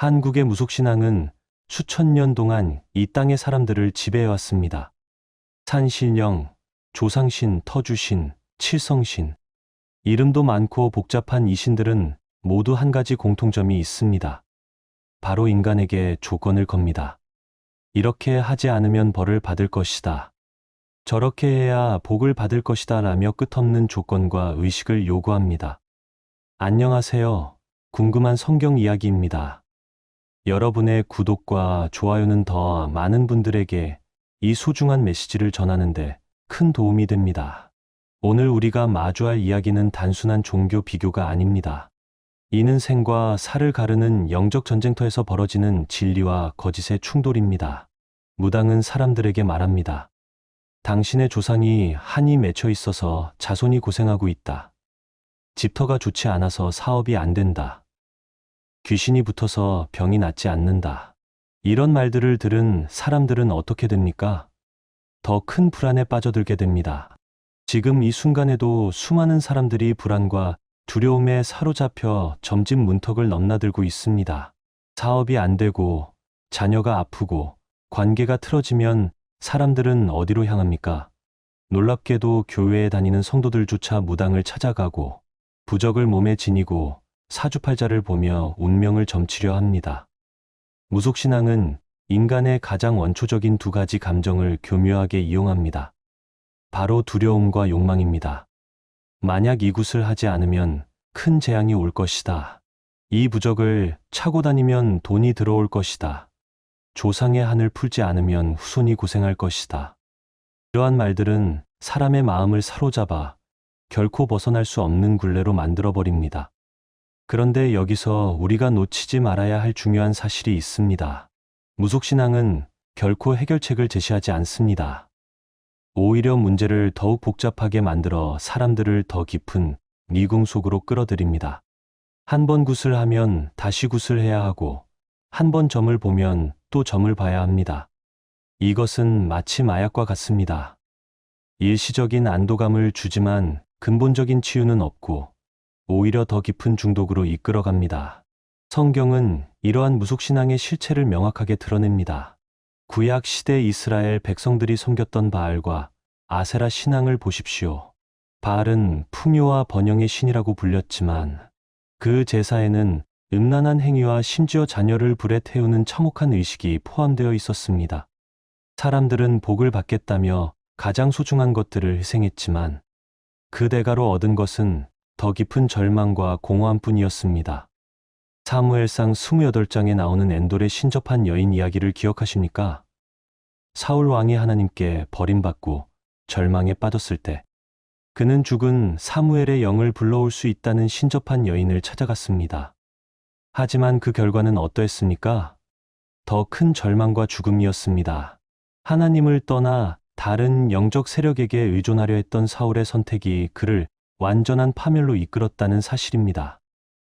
한국의 무속신앙은 수천 년 동안 이 땅의 사람들을 지배해왔습니다. 산신령, 조상신, 터주신, 칠성신, 이름도 많고 복잡한 이 신들은 모두 한 가지 공통점이 있습니다. 바로 인간에게 조건을 겁니다. 이렇게 하지 않으면 벌을 받을 것이다. 저렇게 해야 복을 받을 것이다 라며 끝없는 조건과 의식을 요구합니다. 안녕하세요. 궁금한 성경 이야기입니다. 여러분의 구독과 좋아요는 더 많은 분들에게 이 소중한 메시지를 전하는데 큰 도움이 됩니다. 오늘 우리가 마주할 이야기는 단순한 종교 비교가 아닙니다. 이는 생과 사를 가르는 영적 전쟁터에서 벌어지는 진리와 거짓의 충돌입니다. 무당은 사람들에게 말합니다. 당신의 조상이 한이 맺혀 있어서 자손이 고생하고 있다. 집터가 좋지 않아서 사업이 안 된다. 귀신이 붙어서 병이 낫지 않는다. 이런 말들을 들은 사람들은 어떻게 됩니까? 더 큰 불안에 빠져들게 됩니다. 지금 이 순간에도 수많은 사람들이 불안과 두려움에 사로잡혀 점집 문턱을 넘나들고 있습니다. 사업이 안 되고 자녀가 아프고 관계가 틀어지면 사람들은 어디로 향합니까? 놀랍게도 교회에 다니는 성도들조차 무당을 찾아가고 부적을 몸에 지니고 사주팔자를 보며 운명을 점치려 합니다. 무속신앙은 인간의 가장 원초적인 두 가지 감정을 교묘하게 이용합니다. 바로 두려움과 욕망입니다. 만약 이것을 하지 않으면 큰 재앙이 올 것이다. 이 부적을 차고 다니면 돈이 들어올 것이다. 조상의 한을 풀지 않으면 후손이 고생할 것이다. 이러한 말들은 사람의 마음을 사로잡아 결코 벗어날 수 없는 굴레로 만들어버립니다. 그런데 여기서 우리가 놓치지 말아야 할 중요한 사실이 있습니다. 무속신앙은 결코 해결책을 제시하지 않습니다. 오히려 문제를 더욱 복잡하게 만들어 사람들을 더 깊은 미궁 속으로 끌어들입니다. 한 번 굿을 하면 다시 굿을 해야 하고 한 번 점을 보면 또 점을 봐야 합니다. 이것은 마치 마약과 같습니다. 일시적인 안도감을 주지만 근본적인 치유는 없고 오히려 더 깊은 중독으로 이끌어갑니다. 성경은 이러한 무속신앙의 실체를 명확하게 드러냅니다. 구약 시대 이스라엘 백성들이 섬겼던 바알과 아세라 신앙을 보십시오. 바알은 풍요와 번영의 신이라고 불렸지만 그 제사에는 음란한 행위와 심지어 자녀를 불에 태우는 참혹한 의식이 포함되어 있었습니다. 사람들은 복을 받겠다며 가장 소중한 것들을 희생했지만 그 대가로 얻은 것은 더 깊은 절망과 공허함뿐이었습니다. 사무엘상 28장에 나오는 엔돌의 신접한 여인 이야기를 기억하십니까? 사울 왕이 하나님께 버림받고 절망에 빠졌을 때 그는 죽은 사무엘의 영을 불러올 수 있다는 신접한 여인을 찾아갔습니다. 하지만 그 결과는 어떠했습니까? 더 큰 절망과 죽음이었습니다. 하나님을 떠나 다른 영적 세력에게 의존하려 했던 사울의 선택이 그를 완전한 파멸로 이끌었다는 사실입니다.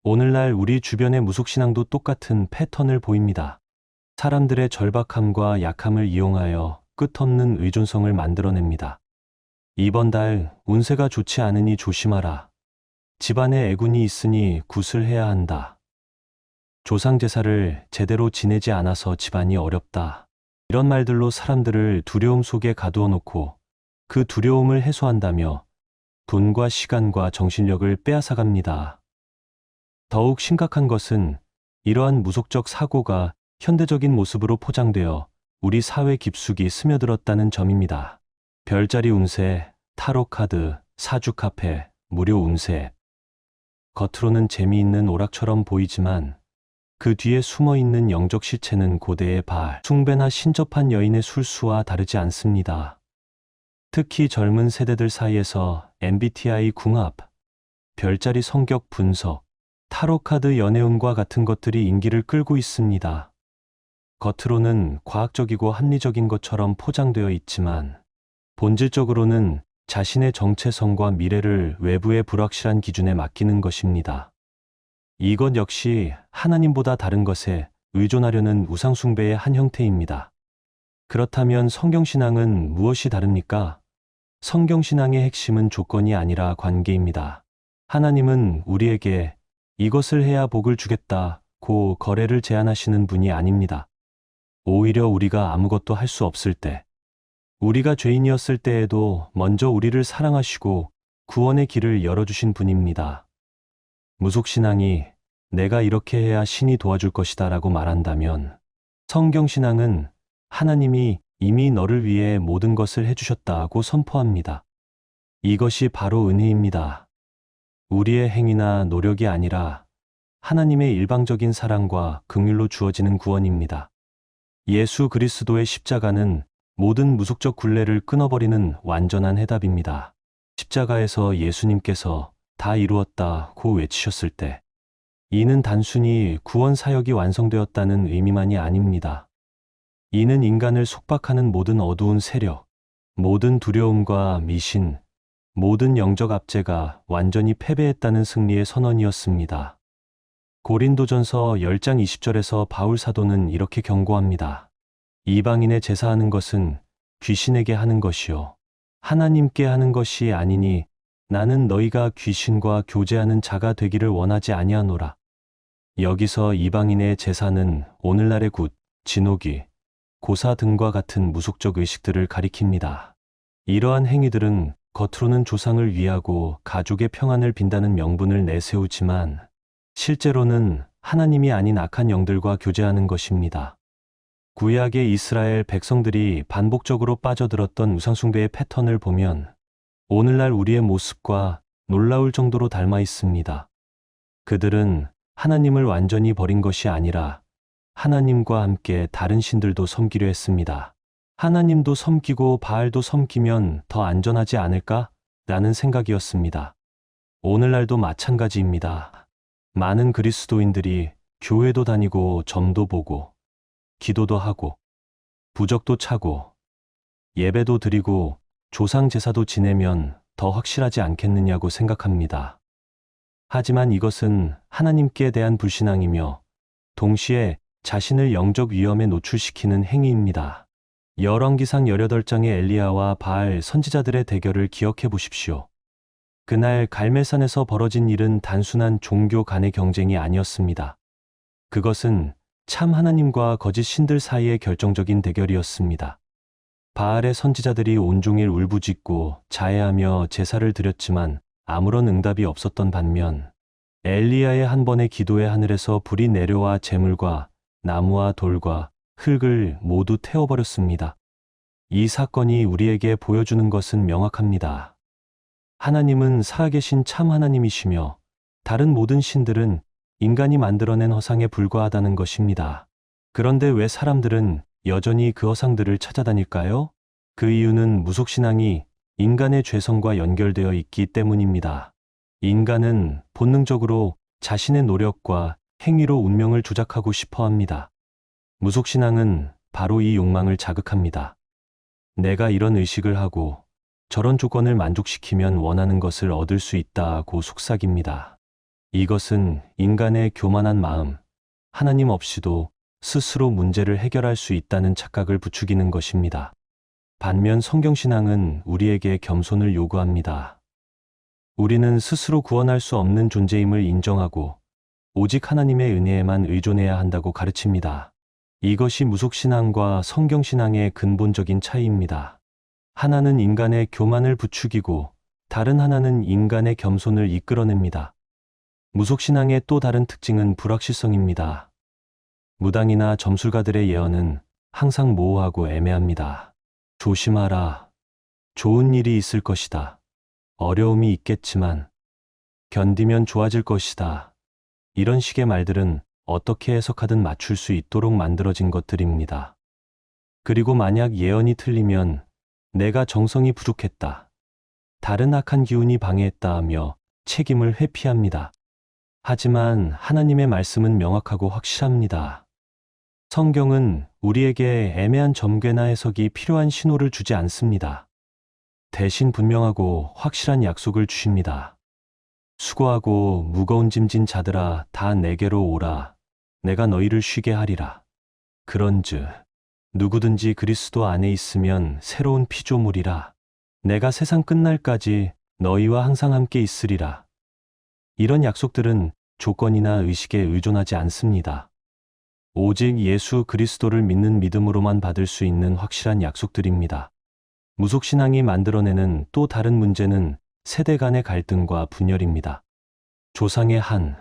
오늘날 우리 주변의 무속신앙도 똑같은 패턴을 보입니다. 사람들의 절박함과 약함을 이용하여 끝없는 의존성을 만들어냅니다. 이번 달 운세가 좋지 않으니 조심하라. 집안에 애군이 있으니 굿을 해야 한다. 조상제사를 제대로 지내지 않아서 집안이 어렵다. 이런 말들로 사람들을 두려움 속에 가두어 놓고 그 두려움을 해소한다며 돈과 시간과 정신력을 빼앗아갑니다. 더욱 심각한 것은 이러한 무속적 사고가 현대적인 모습으로 포장되어 우리 사회 깊숙이 스며들었다는 점입니다. 별자리 운세, 타로 카드, 사주 카페, 무료 운세. 겉으로는 재미있는 오락처럼 보이지만 그 뒤에 숨어있는 영적 실체는 고대의 바알, 숭배나 신접한 여인의 술수와 다르지 않습니다. 특히 젊은 세대들 사이에서 MBTI 궁합, 별자리 성격 분석, 타로카드 연애운과 같은 것들이 인기를 끌고 있습니다. 겉으로는 과학적이고 합리적인 것처럼 포장되어 있지만 본질적으로는 자신의 정체성과 미래를 외부의 불확실한 기준에 맡기는 것입니다. 이것 역시 하나님보다 다른 것에 의존하려는 우상숭배의 한 형태입니다. 그렇다면 성경신앙은 무엇이 다릅니까? 성경신앙의 핵심은 조건이 아니라 관계입니다. 하나님은 우리에게 이것을 해야 복을 주겠다 고 거래를 제한하시는 분이 아닙니다. 오히려 우리가 아무것도 할 수 없을 때, 우리가 죄인이었을 때에도 먼저 우리를 사랑하시고 구원의 길을 열어주신 분입니다. 무속신앙이 내가 이렇게 해야 신이 도와줄 것이다 라고 말한다면, 성경신앙은 하나님이 이미 너를 위해 모든 것을 해주셨다고 선포합니다. 이것이 바로 은혜입니다. 우리의 행위나 노력이 아니라 하나님의 일방적인 사랑과 긍휼로 주어지는 구원입니다. 예수 그리스도의 십자가는 모든 무속적 굴레를 끊어버리는 완전한 해답입니다. 십자가에서 예수님께서 다 이루었다고 외치셨을 때, 이는 단순히 구원 사역이 완성되었다는 의미만이 아닙니다. 이는 인간을 속박하는 모든 어두운 세력, 모든 두려움과 미신, 모든 영적 압제가 완전히 패배했다는 승리의 선언이었습니다. 고린도전서 10장 20절에서 바울 사도는 이렇게 경고합니다. 이방인의 제사하는 것은 귀신에게 하는 것이요 하나님께 하는 것이 아니니 나는 너희가 귀신과 교제하는 자가 되기를 원하지 아니하노라. 여기서 이방인의 제사는 오늘날의 굿, 진호기, 고사 등과 같은 무속적 의식들을 가리킵니다. 이러한 행위들은 겉으로는 조상을 위하고 가족의 평안을 빈다는 명분을 내세우지만 실제로는 하나님이 아닌 악한 영들과 교제하는 것입니다. 구약의 이스라엘 백성들이 반복적으로 빠져들었던 우상숭배의 패턴을 보면 오늘날 우리의 모습과 놀라울 정도로 닮아 있습니다. 그들은 하나님을 완전히 버린 것이 아니라 하나님과 함께 다른 신들도 섬기려 했습니다. 하나님도 섬기고 바알도 섬기면 더 안전하지 않을까? 라는 생각이었습니다. 오늘날도 마찬가지입니다. 많은 그리스도인들이 교회도 다니고 점도 보고 기도도 하고 부적도 차고 예배도 드리고 조상 제사도 지내면 더 확실하지 않겠느냐고 생각합니다. 하지만 이것은 하나님께 대한 불신앙이며 동시에 자신을 영적 위험에 노출시키는 행위입니다. 열왕기상 18장의 엘리야와 바알 선지자들의 대결을 기억해 보십시오. 그날 갈멜산에서 벌어진 일은 단순한 종교 간의 경쟁이 아니었습니다. 그것은 참 하나님과 거짓 신들 사이의 결정적인 대결이었습니다. 바알의 선지자들이 온종일 울부짖고 자해하며 제사를 드렸지만 아무런 응답이 없었던 반면 엘리야의 한 번의 기도에 하늘에서 불이 내려와 재물과 나무와 돌과 흙을 모두 태워버렸습니다. 이 사건이 우리에게 보여주는 것은 명확합니다. 하나님은 살아계신 참 하나님이시며 다른 모든 신들은 인간이 만들어낸 허상에 불과하다는 것입니다. 그런데 왜 사람들은 여전히 그 허상들을 찾아다닐까요? 그 이유는 무속신앙이 인간의 죄성과 연결되어 있기 때문입니다. 인간은 본능적으로 자신의 노력과 행위로 운명을 조작하고 싶어 합니다. 무속신앙은 바로 이 욕망을 자극합니다. 내가 이런 의식을 하고 저런 조건을 만족시키면 원하는 것을 얻을 수 있다고 속삭입니다. 이것은 인간의 교만한 마음, 하나님 없이도 스스로 문제를 해결할 수 있다는 착각을 부추기는 것입니다. 반면 성경신앙은 우리에게 겸손을 요구합니다. 우리는 스스로 구원할 수 없는 존재임을 인정하고 오직 하나님의 은혜에만 의존해야 한다고 가르칩니다. 이것이 무속신앙과 성경신앙의 근본적인 차이입니다. 하나는 인간의 교만을 부추기고 다른 하나는 인간의 겸손을 이끌어냅니다. 무속신앙의 또 다른 특징은 불확실성입니다. 무당이나 점술가들의 예언은 항상 모호하고 애매합니다. 조심하라. 좋은 일이 있을 것이다. 어려움이 있겠지만 견디면 좋아질 것이다. 이런 식의 말들은 어떻게 해석하든 맞출 수 있도록 만들어진 것들입니다. 그리고 만약 예언이 틀리면 내가 정성이 부족했다. 다른 악한 기운이 방해했다 하며 책임을 회피합니다. 하지만 하나님의 말씀은 명확하고 확실합니다. 성경은 우리에게 애매한 점괘나 해석이 필요한 신호를 주지 않습니다. 대신 분명하고 확실한 약속을 주십니다. 수고하고 무거운 짐진 자들아 다 내게로 오라. 내가 너희를 쉬게 하리라. 그런즉 누구든지 그리스도 안에 있으면 새로운 피조물이라. 내가 세상 끝날까지 너희와 항상 함께 있으리라. 이런 약속들은 조건이나 의식에 의존하지 않습니다. 오직 예수 그리스도를 믿는 믿음으로만 받을 수 있는 확실한 약속들입니다. 무속신앙이 만들어내는 또 다른 문제는 세대 간의 갈등과 분열입니다. 조상의 한,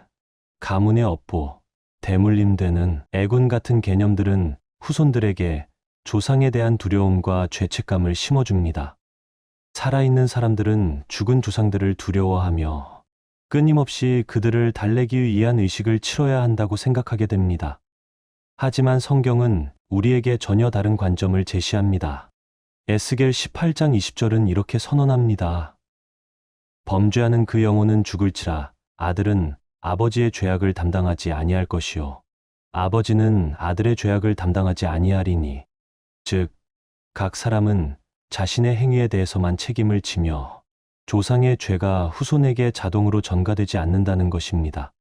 가문의 업보, 대물림되는 애군 같은 개념들은 후손들에게 조상에 대한 두려움과 죄책감을 심어줍니다. 살아있는 사람들은 죽은 조상들을 두려워하며 끊임없이 그들을 달래기 위한 의식을 치러야 한다고 생각하게 됩니다. 하지만 성경은 우리에게 전혀 다른 관점을 제시합니다. 에스겔 18장 20절은 이렇게 선언합니다. 범죄하는 그 영혼은 죽을지라. 아들은 아버지의 죄악을 담당하지 아니할 것이요 아버지는 아들의 죄악을 담당하지 아니하리니. 즉, 각 사람은 자신의 행위에 대해서만 책임을 지며 조상의 죄가 후손에게 자동으로 전가되지 않는다는 것입니다.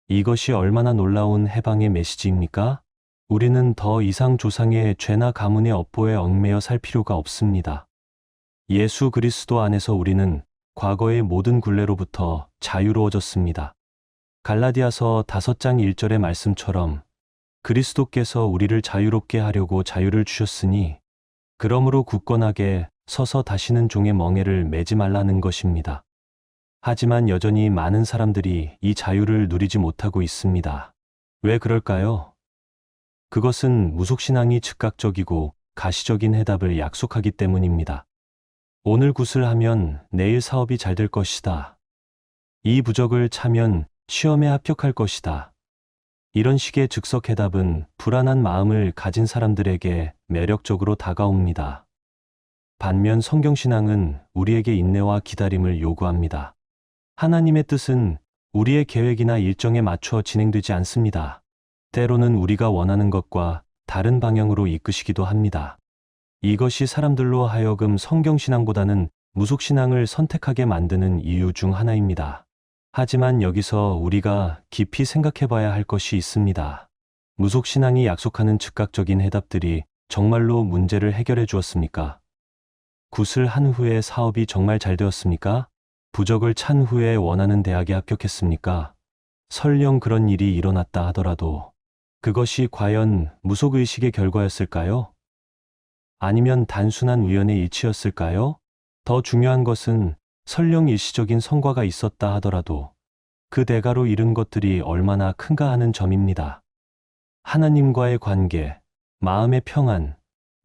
이것이 얼마나 놀라운 해방의 메시지입니까? 우리는 더 이상 조상의 죄나 가문의 업보에 얽매여 살 필요가 없습니다. 예수 그리스도 안에서 우리는 과거의 모든 굴레로부터 자유로워졌습니다. 갈라디아서 5장 1절의 말씀처럼 그리스도께서 우리를 자유롭게 하려고 자유를 주셨으니 그러므로 굳건하게 서서 다시는 종의 멍에를 매지 말라는 것입니다. 하지만 여전히 많은 사람들이 이 자유를 누리지 못하고 있습니다. 왜 그럴까요? 그것은 무속신앙이 즉각적이고 가시적인 해답을 약속하기 때문입니다. 오늘 굿을 하면 내일 사업이 잘 될 것이다. 이 부적을 차면 시험에 합격할 것이다. 이런 식의 즉석 해답은 불안한 마음을 가진 사람들에게 매력적으로 다가옵니다. 반면 성경신앙은 우리에게 인내와 기다림을 요구합니다. 하나님의 뜻은 우리의 계획이나 일정에 맞춰 진행되지 않습니다. 때로는 우리가 원하는 것과 다른 방향으로 이끄시기도 합니다. 이것이 사람들로 하여금 성경신앙보다는 무속신앙을 선택하게 만드는 이유 중 하나입니다. 하지만 여기서 우리가 깊이 생각해 봐야 할 것이 있습니다. 무속신앙이 약속하는 즉각적인 해답들이 정말로 문제를 해결해 주었습니까? 굿을 한 후에 사업이 정말 잘 되었습니까? 부적을 찬 후에 원하는 대학에 합격했습니까? 설령 그런 일이 일어났다 하더라도 그것이 과연 무속의식의 결과였을까요? 아니면 단순한 우연의 일치였을까요? 더 중요한 것은 설령 일시적인 성과가 있었다 하더라도 그 대가로 이룬 것들이 얼마나 큰가 하는 점입니다. 하나님과의 관계, 마음의 평안,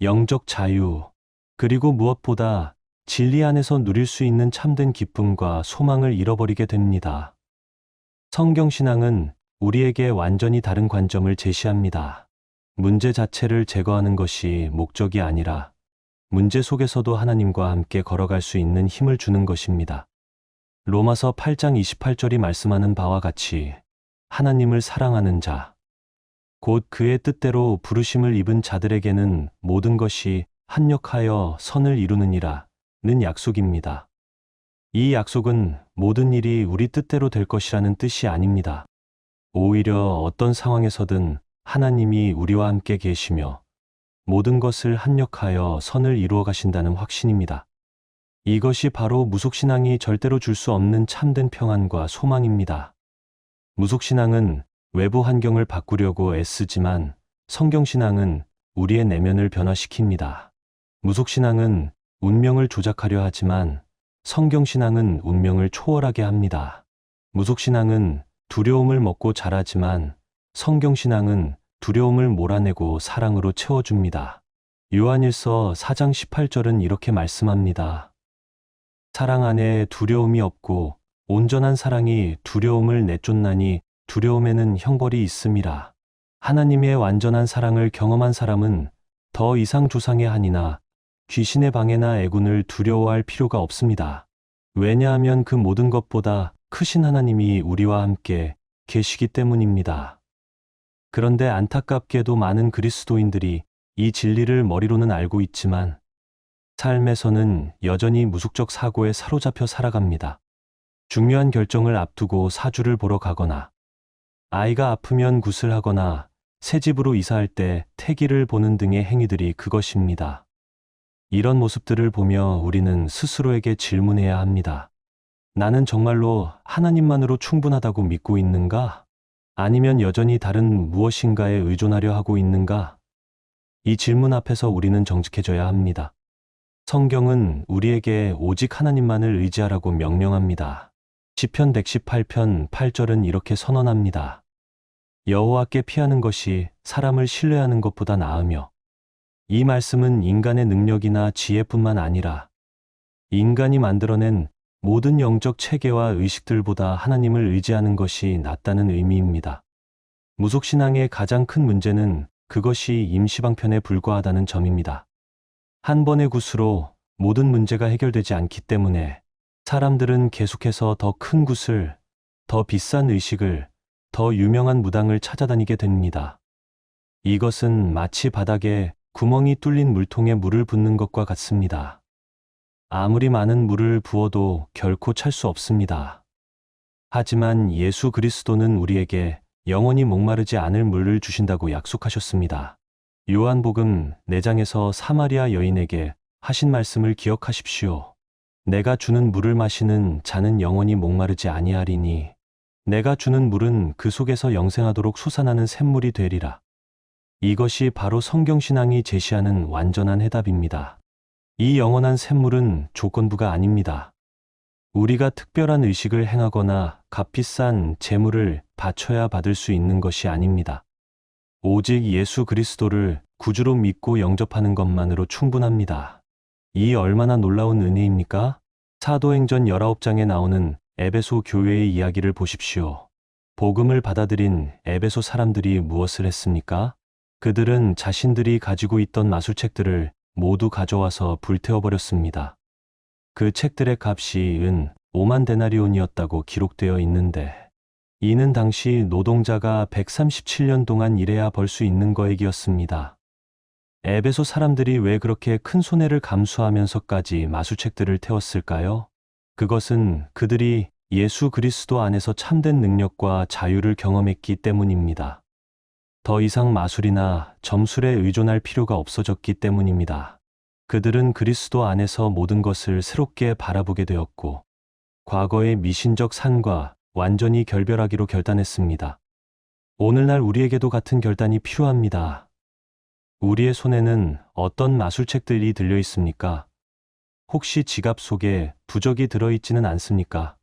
영적 자유, 그리고 무엇보다 진리 안에서 누릴 수 있는 참된 기쁨과 소망을 잃어버리게 됩니다. 성경신앙은 우리에게 완전히 다른 관점을 제시합니다. 문제 자체를 제거하는 것이 목적이 아니라 문제 속에서도 하나님과 함께 걸어갈 수 있는 힘을 주는 것입니다. 로마서 8장 28절이 말씀하는 바와 같이 하나님을 사랑하는 자, 곧 그의 뜻대로 부르심을 입은 자들에게는 모든 것이 합력하여 선을 이루느니라 는 약속입니다. 이 약속은 모든 일이 우리 뜻대로 될 것이라는 뜻이 아닙니다. 오히려 어떤 상황에서든 하나님이 우리와 함께 계시며 모든 것을 합력하여 선을 이루어 가신다는 확신입니다. 이것이 바로 무속신앙이 절대로 줄 수 없는 참된 평안과 소망입니다. 무속신앙은 외부 환경을 바꾸려고 애쓰지만 성경신앙은 우리의 내면을 변화시킵니다. 무속신앙은 운명을 조작하려 하지만 성경신앙은 운명을 초월하게 합니다. 무속신앙은 두려움을 먹고 자라지만 성경신앙은 두려움을 몰아내고 사랑으로 채워줍니다. 요한일서 4장 18절은 이렇게 말씀합니다. 사랑 안에 두려움이 없고 온전한 사랑이 두려움을 내쫓나니 두려움에는 형벌이 있음이라. 하나님의 완전한 사랑을 경험한 사람은 더 이상 조상의 한이나 귀신의 방해나 애군을 두려워할 필요가 없습니다. 왜냐하면 그 모든 것보다 크신 하나님이 우리와 함께 계시기 때문입니다. 그런데 안타깝게도 많은 그리스도인들이 이 진리를 머리로는 알고 있지만 삶에서는 여전히 무속적 사고에 사로잡혀 살아갑니다. 중요한 결정을 앞두고 사주를 보러 가거나 아이가 아프면 굿을 하거나 새 집으로 이사할 때 태기를 보는 등의 행위들이 그것입니다. 이런 모습들을 보며 우리는 스스로에게 질문해야 합니다. 나는 정말로 하나님만으로 충분하다고 믿고 있는가? 아니면 여전히 다른 무엇인가에 의존하려 하고 있는가? 이 질문 앞에서 우리는 정직해져야 합니다. 성경은 우리에게 오직 하나님만을 의지하라고 명령합니다. 시편 118편 8절은 이렇게 선언합니다. 여호와께 피하는 것이 사람을 신뢰하는 것보다 나으며, 이 말씀은 인간의 능력이나 지혜뿐만 아니라 인간이 만들어낸 모든 영적 체계와 의식들보다 하나님을 의지하는 것이 낫다는 의미입니다. 무속신앙의 가장 큰 문제는 그것이 임시방편에 불과하다는 점입니다. 한 번의 굿으로 모든 문제가 해결되지 않기 때문에 사람들은 계속해서 더 큰 굿을, 더 비싼 의식을, 더 유명한 무당을 찾아다니게 됩니다. 이것은 마치 바닥에 구멍이 뚫린 물통에 물을 붓는 것과 같습니다. 아무리 많은 물을 부어도 결코 찰 수 없습니다. 하지만 예수 그리스도는 우리에게 영원히 목마르지 않을 물을 주신다고 약속하셨습니다. 요한복음 4장에서 사마리아 여인에게 하신 말씀을 기억하십시오. 내가 주는 물을 마시는 자는 영원히 목마르지 아니하리니 내가 주는 물은 그 속에서 영생하도록 솟아나는 샘물이 되리라. 이것이 바로 성경신앙이 제시하는 완전한 해답입니다. 이 영원한 샘물은 조건부가 아닙니다. 우리가 특별한 의식을 행하거나 값비싼 재물을 바쳐야 받을 수 있는 것이 아닙니다. 오직 예수 그리스도를 구주로 믿고 영접하는 것만으로 충분합니다. 이 얼마나 놀라운 은혜입니까? 사도행전 19장에 나오는 에베소 교회의 이야기를 보십시오. 복음을 받아들인 에베소 사람들이 무엇을 했습니까? 그들은 자신들이 가지고 있던 마술책들을 모두 가져와서 불태워버렸습니다. 그 책들의 값이 은 5만 데나리온이었다고 기록되어 있는데, 이는 당시 노동자가 137년 동안 일해야 벌 수 있는 거액이었습니다. 에베소 사람들이 왜 그렇게 큰 손해를 감수하면서까지 마술책들을 태웠을까요? 그것은 그들이 예수 그리스도 안에서 참된 능력과 자유를 경험했기 때문입니다. 더 이상 마술이나 점술에 의존할 필요가 없어졌기 때문입니다. 그들은 그리스도 안에서 모든 것을 새롭게 바라보게 되었고, 과거의 미신적 산과 완전히 결별하기로 결단했습니다. 오늘날 우리에게도 같은 결단이 필요합니다. 우리의 손에는 어떤 마술책들이 들려 있습니까? 혹시 지갑 속에 부적이 들어있지는 않습니까?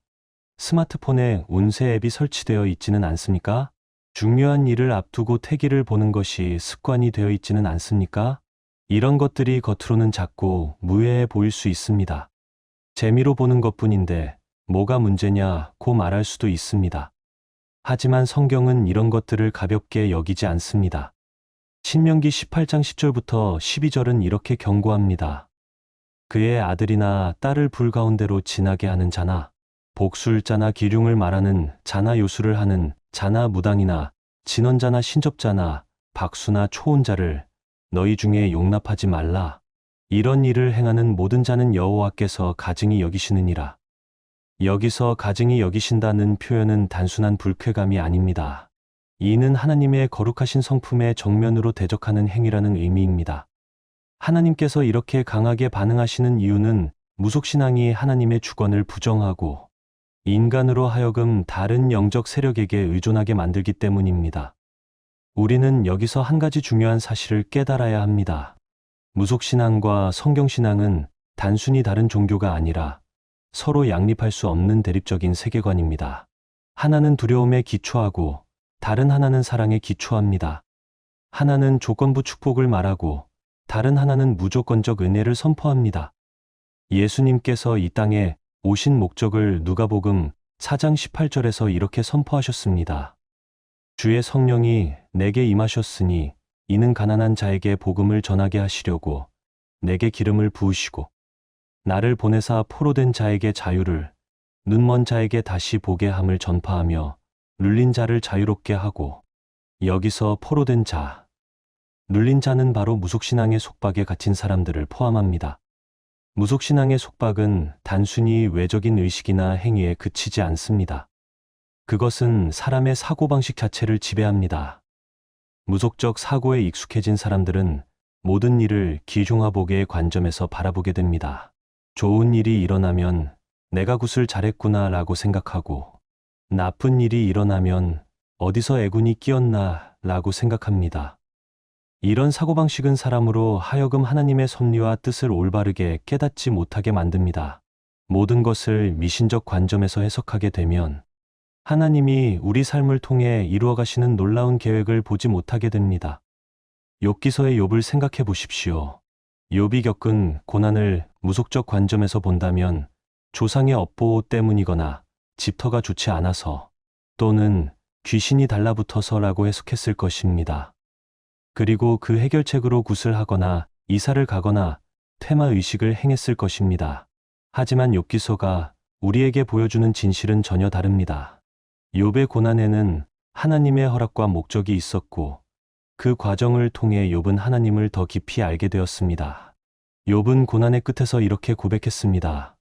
스마트폰에 운세 앱이 설치되어 있지는 않습니까? 중요한 일을 앞두고 태기를 보는 것이 습관이 되어 있지는 않습니까? 이런 것들이 겉으로는 작고 무해해 보일 수 있습니다. 재미로 보는 것뿐인데 뭐가 문제냐고 말할 수도 있습니다. 하지만 성경은 이런 것들을 가볍게 여기지 않습니다. 신명기 18장 10절부터 12절은 이렇게 경고합니다. 그의 아들이나 딸을 불 가운데로 지나게 하는 자나, 복술자나 기륭을 말하는 자나 요술을 하는 자나 무당이나 진언자나 신접자나 박수나 초혼자를 너희 중에 용납하지 말라. 이런 일을 행하는 모든 자는 여호와께서 가증히 여기시느니라. 여기서 가증히 여기신다는 표현은 단순한 불쾌감이 아닙니다. 이는 하나님의 거룩하신 성품에 정면으로 대적하는 행위라는 의미입니다. 하나님께서 이렇게 강하게 반응하시는 이유는 무속신앙이 하나님의 주권을 부정하고 인간으로 하여금 다른 영적 세력에게 의존하게 만들기 때문입니다. 우리는 여기서 한 가지 중요한 사실을 깨달아야 합니다. 무속신앙과 성경신앙은 단순히 다른 종교가 아니라 서로 양립할 수 없는 대립적인 세계관입니다. 하나는 두려움에 기초하고 다른 하나는 사랑에 기초합니다. 하나는 조건부 축복을 말하고 다른 하나는 무조건적 은혜를 선포합니다. 예수님께서 이 땅에 오신 목적을 누가복음 4장 18절에서 이렇게 선포하셨습니다. 주의 성령이 내게 임하셨으니 이는 가난한 자에게 복음을 전하게 하시려고 내게 기름을 부으시고 나를 보내사 포로된 자에게 자유를, 눈먼 자에게 다시 보게 함을 전파하며 눌린 자를 자유롭게 하고. 여기서 포로된 자, 눌린 자는 바로 무속신앙의 속박에 갇힌 사람들을 포함합니다. 무속신앙의 속박은 단순히 외적인 의식이나 행위에 그치지 않습니다. 그것은 사람의 사고방식 자체를 지배합니다. 무속적 사고에 익숙해진 사람들은 모든 일을 기중화보게의 관점에서 바라보게 됩니다. 좋은 일이 일어나면 내가 굿을 잘했구나 라고 생각하고, 나쁜 일이 일어나면 어디서 애군이 끼었나 라고 생각합니다. 이런 사고방식은 사람으로 하여금 하나님의 섭리와 뜻을 올바르게 깨닫지 못하게 만듭니다. 모든 것을 미신적 관점에서 해석하게 되면 하나님이 우리 삶을 통해 이루어 가시는 놀라운 계획을 보지 못하게 됩니다. 욥기서의 욥을 생각해 보십시오. 욥이 겪은 고난을 무속적 관점에서 본다면 조상의 업보 때문이거나 집터가 좋지 않아서 또는 귀신이 달라붙어서라고 해석했을 것입니다. 그리고 그 해결책으로 굿을 하거나 이사를 가거나 퇴마 의식을 행했을 것입니다. 하지만 욥기서가 우리에게 보여주는 진실은 전혀 다릅니다. 욥의 고난에는 하나님의 허락과 목적이 있었고 그 과정을 통해 욥은 하나님을 더 깊이 알게 되었습니다. 욥은 고난의 끝에서 이렇게 고백했습니다.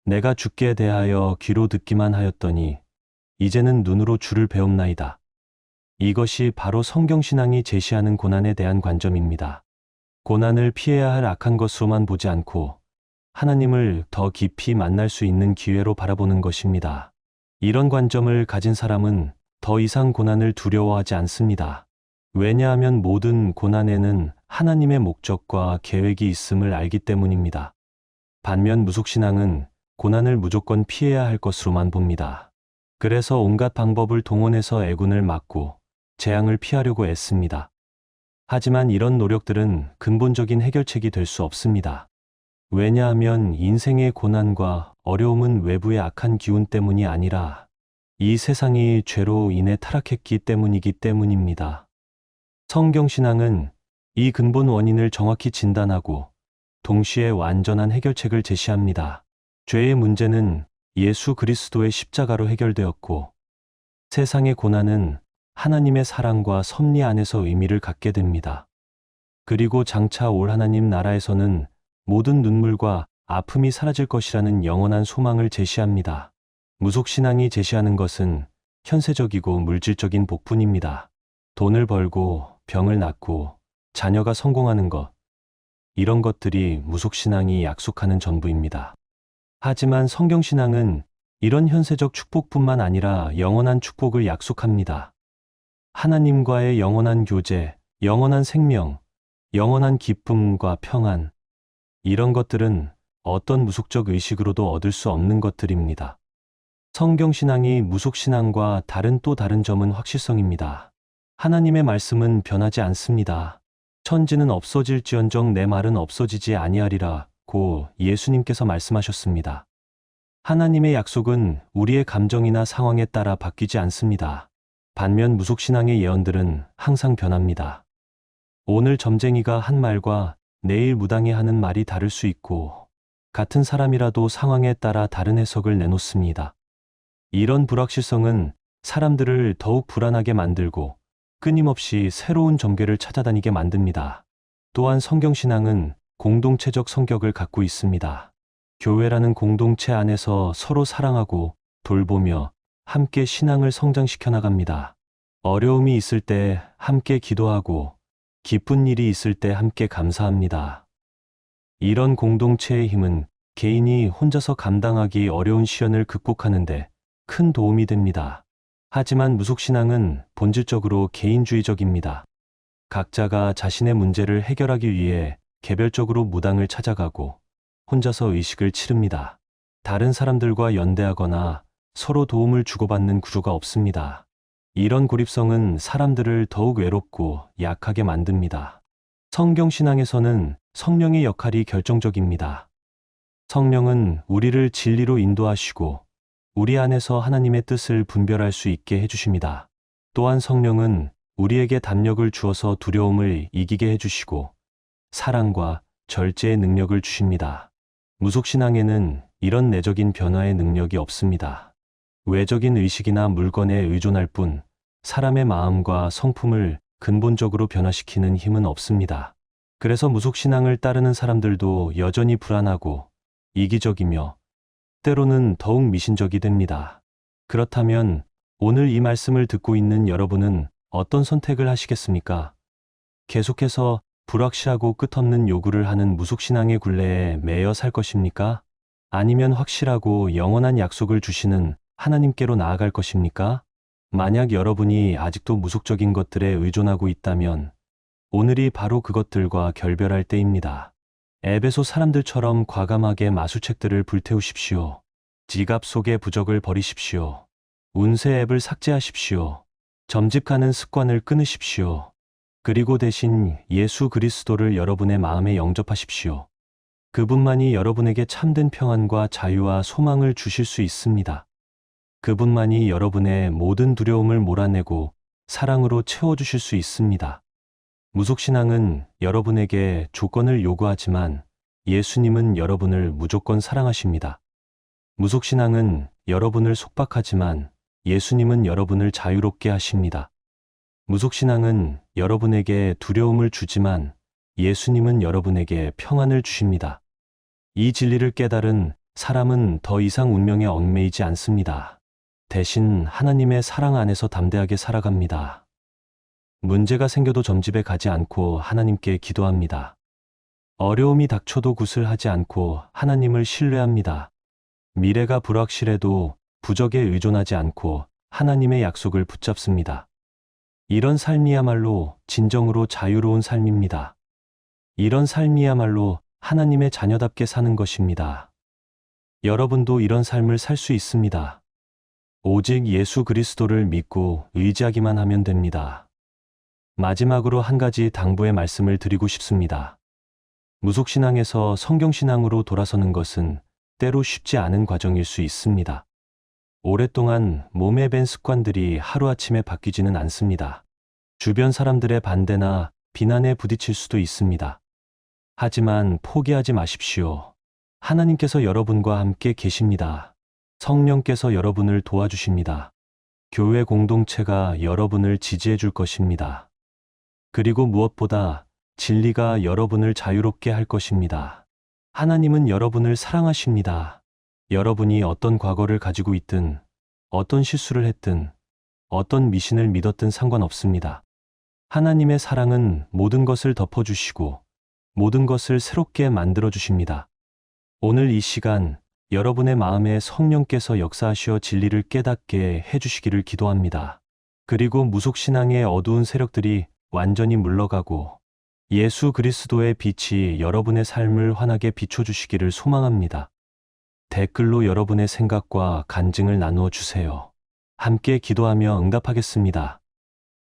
내가 주께 대하여 귀로 듣기만 하였더니 이제는 눈으로 주를 배움나이다. 이것이 바로 성경신앙이 제시하는 고난에 대한 관점입니다. 고난을 피해야 할 악한 것으로만 보지 않고 하나님을 더 깊이 만날 수 있는 기회로 바라보는 것입니다. 이런 관점을 가진 사람은 더 이상 고난을 두려워하지 않습니다. 왜냐하면 모든 고난에는 하나님의 목적과 계획이 있음을 알기 때문입니다. 반면 무속신앙은 고난을 무조건 피해야 할 것으로만 봅니다. 그래서 온갖 방법을 동원해서 애군을 막고 재앙을 피하려고 애씁니다. 하지만 이런 노력들은 근본적인 해결책이 될 수 없습니다. 왜냐하면 인생의 고난과 어려움은 외부의 악한 기운 때문이 아니라 이 세상이 죄로 인해 타락했기 때문이기 때문입니다. 성경신앙은 이 근본 원인을 정확히 진단하고 동시에 완전한 해결책을 제시합니다. 죄의 문제는 예수 그리스도의 십자가로 해결되었고 세상의 고난은 하나님의 사랑과 섭리 안에서 의미를 갖게 됩니다. 그리고 장차 올 하나님 나라에서는 모든 눈물과 아픔이 사라질 것이라는 영원한 소망을 제시합니다. 무속신앙이 제시하는 것은 현세적이고 물질적인 복뿐입니다. 돈을 벌고 병을 낫고 자녀가 성공하는 것, 이런 것들이 무속신앙이 약속하는 전부입니다. 하지만 성경신앙은 이런 현세적 축복뿐만 아니라 영원한 축복을 약속합니다. 하나님과의 영원한 교제, 영원한 생명, 영원한 기쁨과 평안, 이런 것들은 어떤 무속적 의식으로도 얻을 수 없는 것들입니다. 성경신앙이 무속신앙과 다른 또 다른 점은 확실성입니다. 하나님의 말씀은 변하지 않습니다. 천지는 없어질지언정 내 말은 없어지지 아니하리라고 예수님께서 말씀하셨습니다. 하나님의 약속은 우리의 감정이나 상황에 따라 바뀌지 않습니다. 반면 무속신앙의 예언들은 항상 변합니다. 오늘 점쟁이가 한 말과 내일 무당이 하는 말이 다를 수 있고 같은 사람이라도 상황에 따라 다른 해석을 내놓습니다. 이런 불확실성은 사람들을 더욱 불안하게 만들고 끊임없이 새로운 전개를 찾아다니게 만듭니다. 또한 성경신앙은 공동체적 성격을 갖고 있습니다. 교회라는 공동체 안에서 서로 사랑하고 돌보며 함께 신앙을 성장시켜 나갑니다. 어려움이 있을 때 함께 기도하고 기쁜 일이 있을 때 함께 감사합니다. 이런 공동체의 힘은 개인이 혼자서 감당하기 어려운 시련을 극복하는데 큰 도움이 됩니다. 하지만 무속신앙은 본질적으로 개인주의적입니다. 각자가 자신의 문제를 해결하기 위해 개별적으로 무당을 찾아가고 혼자서 의식을 치릅니다. 다른 사람들과 연대하거나 서로 도움을 주고받는 구조가 없습니다. 이런 고립성은 사람들을 더욱 외롭고 약하게 만듭니다. 성경신앙에서는 성령의 역할이 결정적입니다. 성령은 우리를 진리로 인도하시고 우리 안에서 하나님의 뜻을 분별할 수 있게 해주십니다. 또한 성령은 우리에게 담력을 주어서 두려움을 이기게 해주시고 사랑과 절제의 능력을 주십니다. 무속신앙에는 이런 내적인 변화의 능력이 없습니다. 외적인 의식이나 물건에 의존할 뿐 사람의 마음과 성품을 근본적으로 변화시키는 힘은 없습니다. 그래서 무속신앙을 따르는 사람들도 여전히 불안하고 이기적이며 때로는 더욱 미신적이 됩니다. 그렇다면 오늘 이 말씀을 듣고 있는 여러분은 어떤 선택을 하시겠습니까? 계속해서 불확실하고 끝없는 요구를 하는 무속신앙의 굴레에 매여 살 것입니까? 아니면 확실하고 영원한 약속을 주시는 하나님께로 나아갈 것입니까? 만약 여러분이 아직도 무속적인 것들에 의존하고 있다면 오늘이 바로 그것들과 결별할 때입니다. 에베소 사람들처럼 과감하게 마술책들을 불태우십시오. 지갑 속의 부적을 버리십시오. 운세 앱을 삭제하십시오. 점집하는 습관을 끊으십시오. 그리고 대신 예수 그리스도를 여러분의 마음에 영접하십시오. 그분만이 여러분에게 참된 평안과 자유와 소망을 주실 수 있습니다. 그분만이 여러분의 모든 두려움을 몰아내고 사랑으로 채워주실 수 있습니다. 무속신앙은 여러분에게 조건을 요구하지만 예수님은 여러분을 무조건 사랑하십니다. 무속신앙은 여러분을 속박하지만 예수님은 여러분을 자유롭게 하십니다. 무속신앙은 여러분에게 두려움을 주지만 예수님은 여러분에게 평안을 주십니다. 이 진리를 깨달은 사람은 더 이상 운명에 얽매이지 않습니다. 대신 하나님의 사랑 안에서 담대하게 살아갑니다. 문제가 생겨도 점집에 가지 않고 하나님께 기도합니다. 어려움이 닥쳐도 구슬하지 않고 하나님을 신뢰합니다. 미래가 불확실해도 부적에 의존하지 않고 하나님의 약속을 붙잡습니다. 이런 삶이야말로 진정으로 자유로운 삶입니다. 이런 삶이야말로 하나님의 자녀답게 사는 것입니다. 여러분도 이런 삶을 살 수 있습니다. 오직 예수 그리스도를 믿고 의지하기만 하면 됩니다. 마지막으로 한 가지 당부의 말씀을 드리고 싶습니다. 무속신앙에서 성경신앙으로 돌아서는 것은 때로 쉽지 않은 과정일 수 있습니다. 오랫동안 몸에 밴 습관들이 하루아침에 바뀌지는 않습니다. 주변 사람들의 반대나 비난에 부딪힐 수도 있습니다. 하지만 포기하지 마십시오. 하나님께서 여러분과 함께 계십니다. 성령께서 여러분을 도와주십니다. 교회 공동체가 여러분을 지지해 줄 것입니다. 그리고 무엇보다 진리가 여러분을 자유롭게 할 것입니다. 하나님은 여러분을 사랑하십니다. 여러분이 어떤 과거를 가지고 있든, 어떤 실수를 했든, 어떤 미신을 믿었든 상관없습니다. 하나님의 사랑은 모든 것을 덮어주시고 모든 것을 새롭게 만들어주십니다. 오늘 이 시간 여러분의 마음에 성령께서 역사하시어 진리를 깨닫게 해주시기를 기도합니다. 그리고 무속신앙의 어두운 세력들이 완전히 물러가고 예수 그리스도의 빛이 여러분의 삶을 환하게 비춰주시기를 소망합니다. 댓글로 여러분의 생각과 간증을 나누어 주세요. 함께 기도하며 응답하겠습니다.